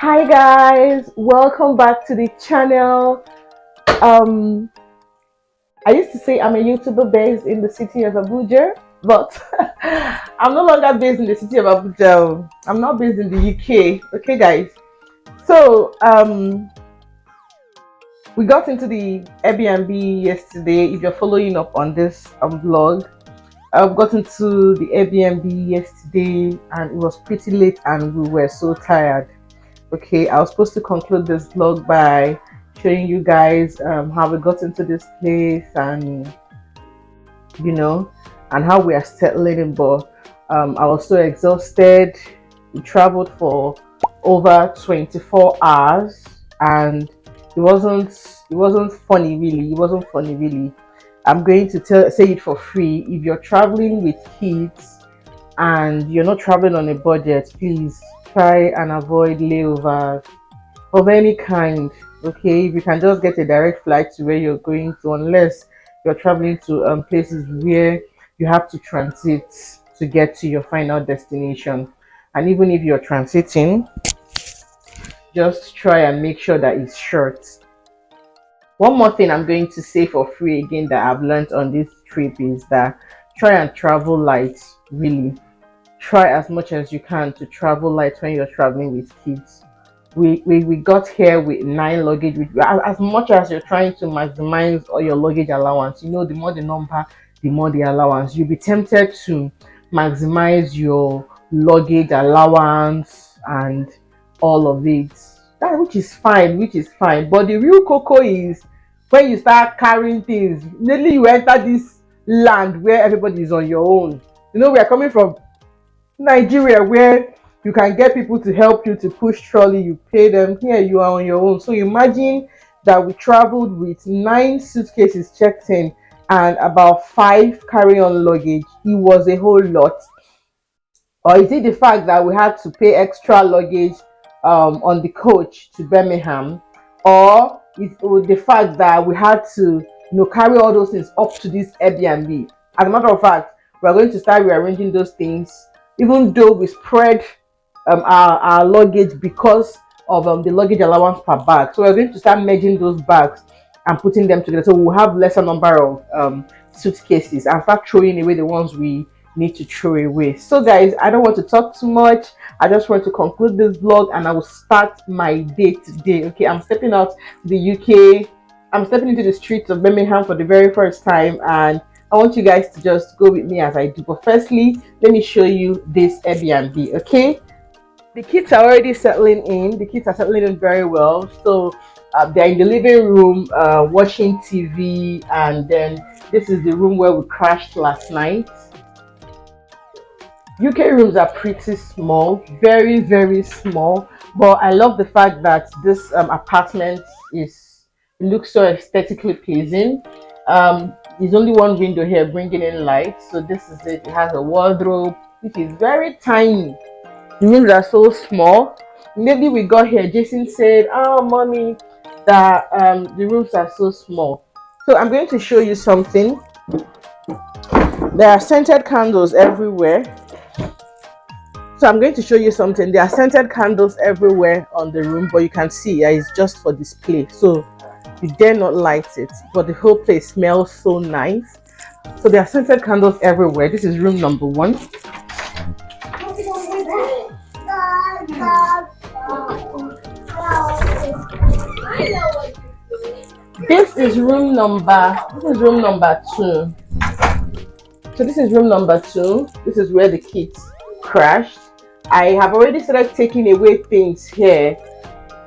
Hi guys, welcome back to the channel. um I used to say I'm a YouTuber based in the city of Abuja, but I'm no longer based in the city of Abuja. I'm not based in the UK. Okay guys, so we got into the Airbnb yesterday. If you're following up on this vlog, I've got into the Airbnb yesterday and it was pretty late and we were so tired. Okay, I was supposed to conclude this vlog by showing you guys how we got into this place and you know and how we are settling in, but I was so exhausted. We traveled for over 24 hours and it wasn't funny really. It wasn't funny really. I'm going to say it for free. If you're traveling with kids and you're not traveling on a budget, please try and avoid layovers of any kind. Okay, if you can just get a direct flight to where you're going to, unless you're traveling to places where you have to transit to get to your final destination. And even if you're transiting, just try and make sure that it's short. One more thing I'm going to say for free again that I've learned on this trip is that try and travel light. Really try as much as you can to travel light when you're traveling with kids. We got here with 9 luggage. As much as you're trying to maximize all your luggage allowance, the more the number, the more the allowance. You'll be tempted to maximize your luggage allowance and all of it. That which is fine. But the real cocoa is when you start carrying things. Immediately you enter this land where everybody is on your own. We are coming from Nigeria, where you can get people to help you to push trolley, you pay them. Here you are on your own. So imagine that we traveled with 9 suitcases checked in and about 5 carry-on luggage. It was a whole lot. Or is it the fact that we had to pay extra luggage on the coach to Birmingham, or is it the fact that we had to carry all those things up to this Airbnb? As a matter of fact, we are going to start rearranging those things, even though we spread our luggage because of the luggage allowance per bag. So we're going to start merging those bags and putting them together, so we'll have lesser number of suitcases and start throwing away the ones we need to throw away. So guys, I don't want to talk too much. I just want to conclude this vlog and I will start my day today. Okay, I'm stepping out the UK. I'm stepping into the streets of Birmingham for the very first time, and I want you guys to just go with me as I do. But firstly, let me show you this Airbnb. Okay, the kids are already settling in. The kids are settling in very well. So they're in the living room watching TV, and then this is the room where we crashed last night. UK rooms are pretty small, very very small, but I love the fact that this apartment looks so aesthetically pleasing. There's only one window here bringing in light, so this is it. It has a wardrobe which is very tiny. The rooms are so small. Maybe we got here, Jason said, "Oh mommy, that the rooms are so small." So I'm going to show you something. There are scented candles everywhere. So I'm going to show you something. There are scented candles everywhere on the room, but you can see it's just for display, so you dare not light it, but the whole place smells so nice. So there are scented candles everywhere. This is room number 1. This is room number 2. So this is room number 2. This is where the kids crashed. I have already started taking away things here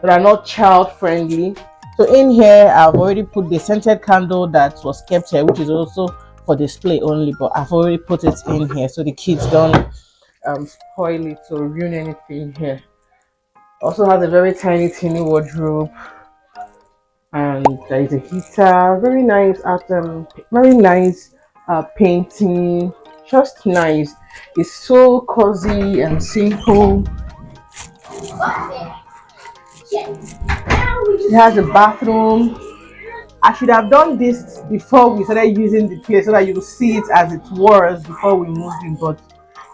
that are not child friendly. So in here, I've already put the scented candle that was kept here, which is also for display only, but I've already put it in here so the kids don't spoil it or ruin anything here. Also has a very tiny teeny wardrobe, and there is a heater. Very nice painting, just nice. It's so cozy and simple. It has a bathroom. I should have done this before we started using the place so that you will see it as it was before we moved in. But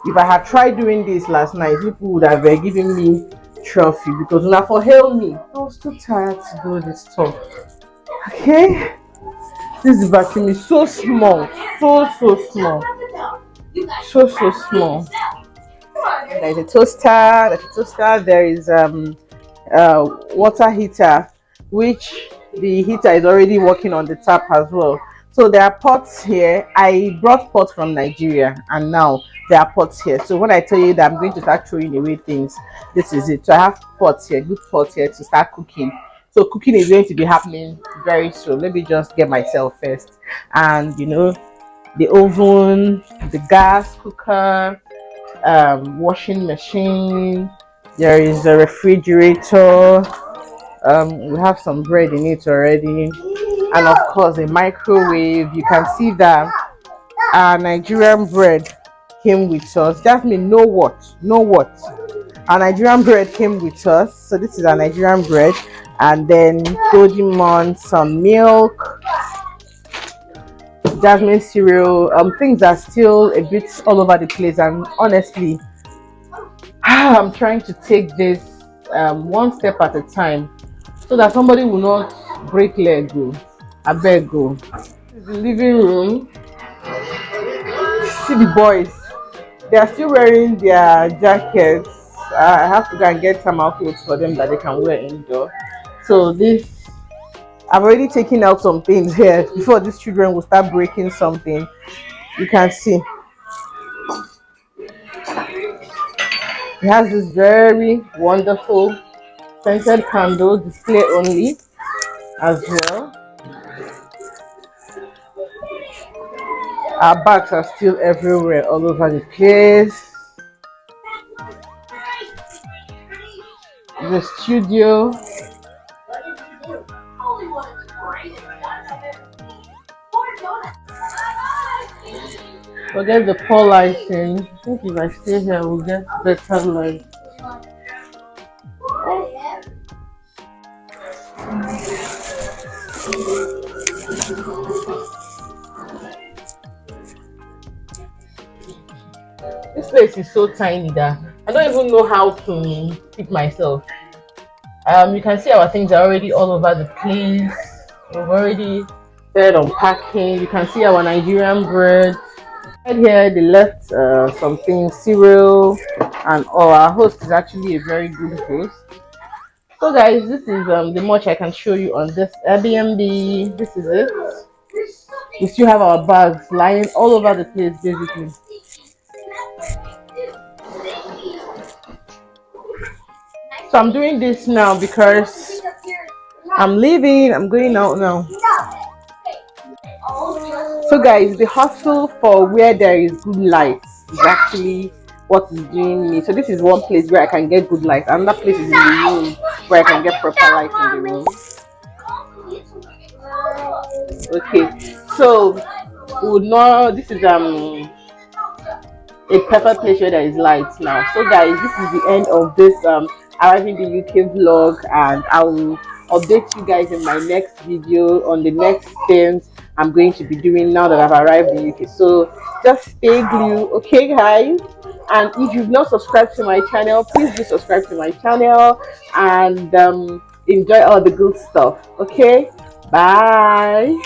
if I had tried doing this last night, people would have given me trophy because when I for hail me, I was too tired to do this stuff. Okay, this vacuum is so small, so small, so small. There's a toaster. There is water heater, which the heater is already working on the tap as well. So there are pots here. I brought pots from Nigeria, and now there are pots here. So when I tell you that I'm going to start throwing away things, this is it. So I have pots here, good pots here to start cooking. So cooking is going to be happening very soon. Let me just get myself first, and the oven, the gas cooker, washing machine. There is a refrigerator. We have some bread in it already, and of course a microwave. You can see that our Nigerian bread came with us. That means know what. Our Nigerian bread came with us. So this is our Nigerian bread, and then golden mon, some milk, jasmine cereal. Things are still a bit all over the place, and honestly, I'm trying to take this one step at a time so that somebody will not break leg. Go, I beg go. This is the living room. See the boys. They are still wearing their jackets. I have to go and get some outfits for them that they can wear indoor. So this, I've already taken out some things here before these children will start breaking something. You can see it has this very wonderful scented candle, display only as well. Our bags are still everywhere, all over the place. The studio. Forget the poor lighting. I think if I stay here, we'll get better light. This place is so tiny that I don't even know how to keep myself. You can see our things are already all over the place. We've already started unpacking. You can see our Nigerian bread. Right here, they left something cereal, and our host is actually a very good host. So, guys, this is the much I can show you on this Airbnb. This is it. We still have our bags lying all over the place, basically. So I'm doing this now because I'm leaving. I'm going out now. So guys, the hustle for where there is good light is actually what is doing me. So this is one place where I can get good light. Another place is in the room where I can get proper light in the room. Okay, so we would know this is a perfect place where there is light now. So guys, this is the end of this arriving the UK vlog, and I will update you guys in my next video on the next things I'm going to be doing now that I've arrived in UK. So just stay glued, okay guys? And if you've not subscribed to my channel, please do subscribe to my channel, and enjoy all the good stuff. Okay, bye.